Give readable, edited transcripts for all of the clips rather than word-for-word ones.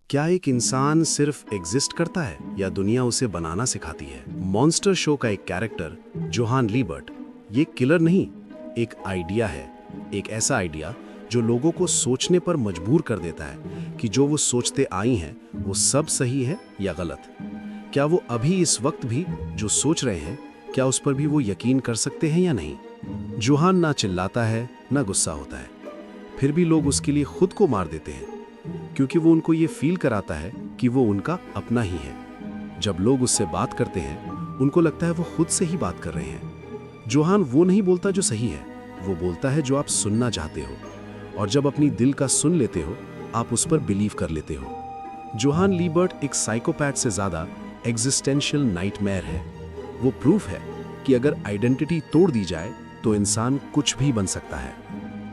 क्या एक इंसान सिर्फ एग्जिस्ट करता है या दुनिया उसे बनाना सिखाती है? मॉन्स्टर शो का एक कैरेक्टर जोहान लीबर्ट ये किलर नहीं, एक आइडिया है। एक ऐसा आइडिया जो लोगों को सोचने पर मजबूर कर देता है कि जो वो सोचते आई हैं वो सब सही है या गलत। क्या वो अभी इस वक्त भी जो सोच रहे हैं, क्या उस पर भी वो यकीन कर सकते हैं या नहीं? जोहान ना चिल्लाता है ना गुस्सा होता है, फिर भी लोग उसके लिए खुद को मार देते हैं क्योंकि वो उनको ये फील कराता है कि वो उनका अपना ही है। जब लोग उससे बात करते हैं उनको लगता है वो खुद से ही बात कर रहे हैं। जोहान वो नहीं बोलता जो सही है, वो बोलता है जो आप सुनना चाहते हो, और जब अपनी दिल का सुन लेते हो आप उस पर बिलीव कर लेते हो। जोहान लीबर्ट एक साइकोपैथ से ज़्यादा एग्जिस्टेंशियल नाइटमेयर है। वो प्रूफ है कि अगर आइडेंटिटी तोड़ दी जाए तो इंसान कुछ भी बन सकता है,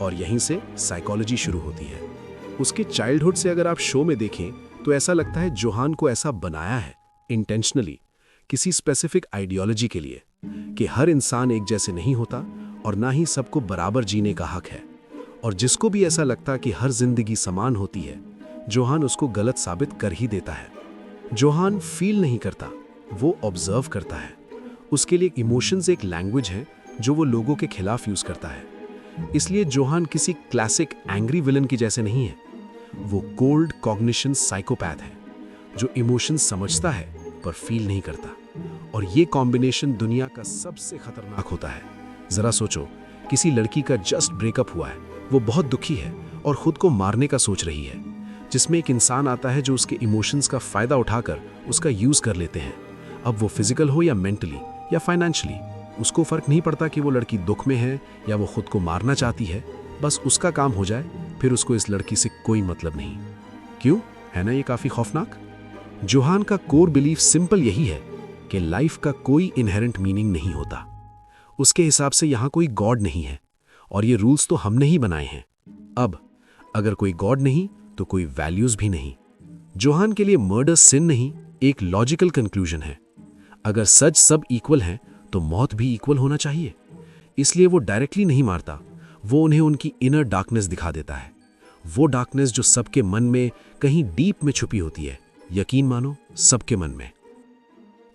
और यहीं से साइकोलॉजी शुरू होती है। उसके चाइल्डहुड से अगर आप शो में देखें तो ऐसा लगता है जोहान को ऐसा बनाया है इंटेंशनली, किसी स्पेसिफिक आइडियोलॉजी के लिए, कि हर इंसान एक जैसे नहीं होता और ना ही सबको बराबर जीने का हक है। और जिसको भी ऐसा लगता कि हर जिंदगी समान होती है, जोहान उसको गलत साबित कर ही देता है। जोहान फील नहीं करता, वो ऑब्जर्व करता है। उसके लिए इमोशंस एक लैंग्वेज है जो वो लोगों के खिलाफ यूज करता है। इसलिए जोहान किसी क्लासिक एंग्री विलन की जैसे नहीं है, वो कोल्ड कॉग्निशन साइकोपैथ है जो इमोशंस समझता है पर फील नहीं करता। और ये कॉम्बिनेशन दुनिया का सबसे खतरनाक होता है। जरा सोचो, किसी लड़की का जस्ट ब्रेकअप हुआ है, वो बहुत दुखी है और खुद को मारने का सोच रही है, जिसमें एक इंसान आता है जो उसके इमोशंस का फायदा उठाकर उसका यूज कर लेते हैं। अब वो फिजिकल हो या मेंटली या फाइनेंशियली, उसको फर्क नहीं पड़ता कि वो लड़की दुख में है या वो खुद को मारना चाहती है, बस उसका काम हो जाए, फिर उसको इस लड़की से कोई मतलब नहीं। क्यों है ना ये काफी खौफनाक? जोहान का कोर बिलीफ सिंपल यही है कि लाइफ का कोई इनहेरेंट मीनिंग नहीं होता। उसके हिसाब से यहां कोई गॉड नहीं है, और ये रूल्स तो हमने ही बनाए हैं। अब अगर कोई गॉड नहीं तो कोई वैल्यूज भी नहीं। जोहान के लिए मर्डर सिन नहीं, एक लॉजिकल कंक्लूजन है। अगर सच सब इक्वल हैं तो मौत भी इक्वल होना चाहिए। इसलिए वो डायरेक्टली नहीं मारता, वो उन्हें उनकी इनर डार्कनेस दिखा देता है। वो डार्कनेस जो सबके मन में कहीं डीप में छुपी होती है, यकीन मानो सबके मन में।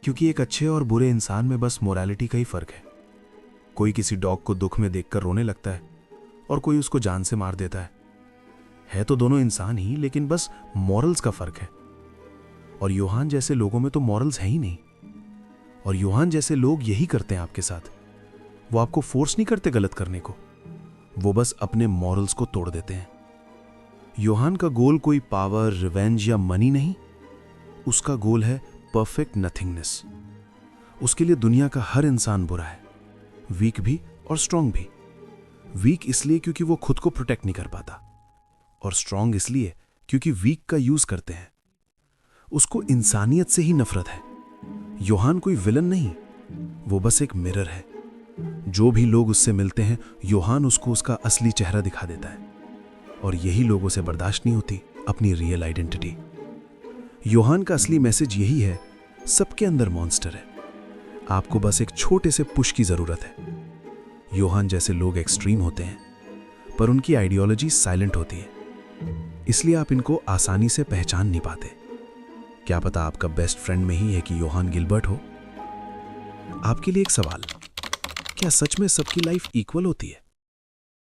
क्योंकि एक अच्छे और बुरे इंसान में बस मोरालिटी का ही फर्क है। कोई किसी डॉग को दुख में देखकर रोने लगता है और कोई उसको जान से मार देता है तो दोनों इंसान ही, लेकिन बस मॉरल्स का फर्क है। और योहान जैसे लोगों में तो मॉरल्स है ही नहीं। और योहान जैसे लोग यही करते हैं आपके साथ। वो आपको फोर्स नहीं करते गलत करने को, वो बस अपने मॉरल्स को तोड़ देते हैं। योहान का गोल कोई पावर, रिवेंज या मनी नहीं, उसका गोल है परफेक्ट नथिंगनेस। उसके लिए दुनिया का हर इंसान बुरा है, वीक भी और स्ट्रांग भी। वीक इसलिए क्योंकि वो खुद को प्रोटेक्ट नहीं कर पाता, और स्ट्रांग इसलिए क्योंकि वीक का यूज करते हैं। उसको इंसानियत से ही नफरत है। योहान कोई विलन नहीं, वो बस एक मिरर है। जो भी लोग उससे मिलते हैं, योहान उसको उसका असली चेहरा दिखा देता है, और यही लोगों से बर्दाश्त नहीं होती अपनी रियल आइडेंटिटी। योहान का असली मैसेज यही है, सबके अंदर मॉन्स्टर है, आपको बस एक छोटे से पुश की जरूरत है। योहान जैसे लोग एक्सट्रीम होते हैं, पर उनकी आइडियोलॉजी साइलेंट होती है, इसलिए आप इनको आसानी से पहचान नहीं पाते। क्या पता आपका बेस्ट फ्रेंड में ही है कि योहान गिलबर्ट हो। आपके लिए एक सवाल, क्या सच में सबकी लाइफ इक्वल होती है?